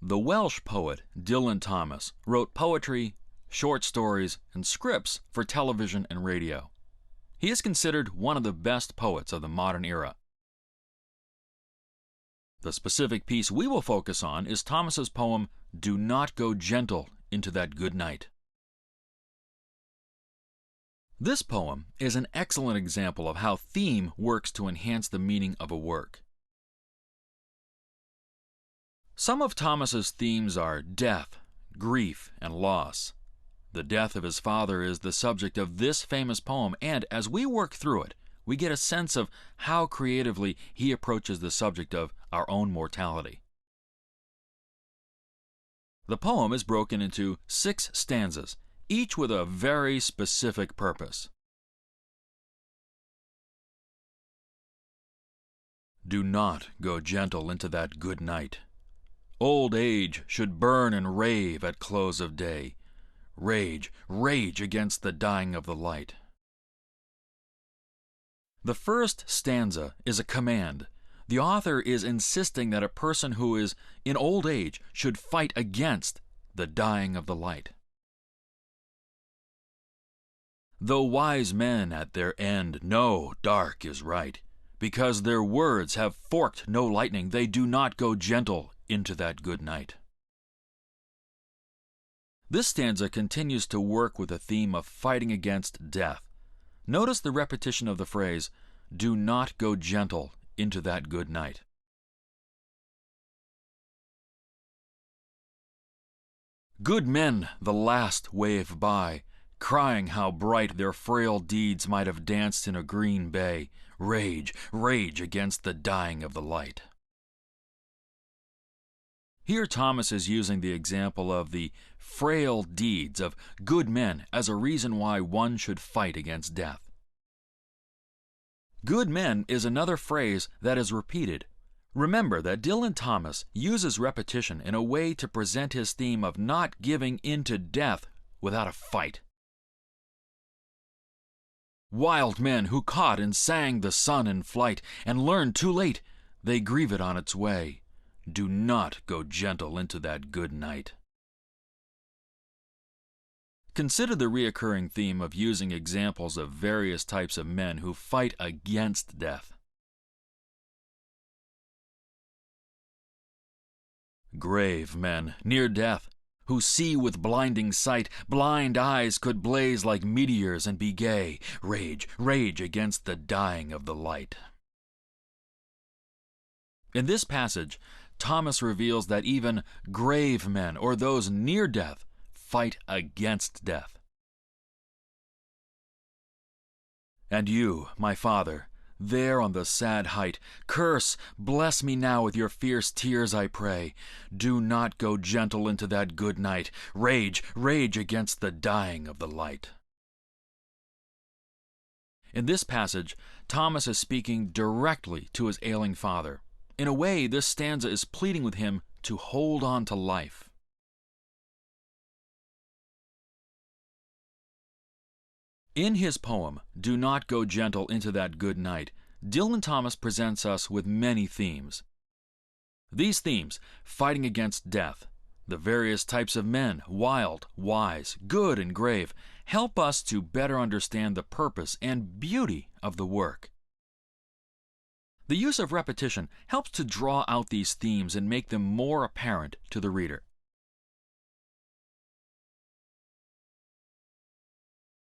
The Welsh poet Dylan Thomas wrote poetry, short stories, and scripts for television and radio. He is considered one of the best poets of the modern era. The specific piece we will focus on is Thomas's poem, "Do Not Go Gentle Into That Good Night." This poem is an excellent example of how theme works to enhance the meaning of a work. Some of Thomas's themes are death, grief, and loss. The death of his father is the subject of this famous poem, and as we work through it, we get a sense of how creatively he approaches the subject of our own mortality. The poem is broken into 6 stanzas, each with a very specific purpose. Do not go gentle into that good night. Old age should burn and rave at close of day. Rage, rage against the dying of the light. The first stanza is a command. The author is insisting that a person who is in old age should fight against the dying of the light. Though wise men at their end know dark is right, because their words have forked no lightning, they do not go gentle into that good night. This stanza continues to work with the theme of fighting against death. Notice the repetition of the phrase, "Do not go gentle into that good night." Good men the last wave by, crying how bright their frail deeds might have danced in a green bay. Rage, rage against the dying of the light. Here Thomas is using the example of the frail deeds of good men as a reason why one should fight against death. Good men is another phrase that is repeated. Remember that Dylan Thomas uses repetition in a way to present his theme of not giving in to death without a fight. Wild men who caught and sang the sun in flight and learned too late they grieve it on its way. Do not go gentle into that good night. Consider the recurring theme of using examples of various types of men who fight against death. Grave men, near death, who see with blinding sight, blind eyes could blaze like meteors and be gay. Rage, rage against the dying of the light. In this passage, Thomas reveals that even grave men, or those near death, fight against death. And you, my father, there on the sad height, curse, bless me now with your fierce tears, I pray. Do not go gentle into that good night. Rage, rage against the dying of the light. In this passage, Thomas is speaking directly to his ailing father. In a way, this stanza is pleading with him to hold on to life. In his poem, Do Not Go Gentle Into That Good Night, Dylan Thomas presents us with many themes. These themes, fighting against death, the various types of men, wild, wise, good, and grave, help us to better understand the purpose and beauty of the work. The use of repetition helps to draw out these themes and make them more apparent to the reader.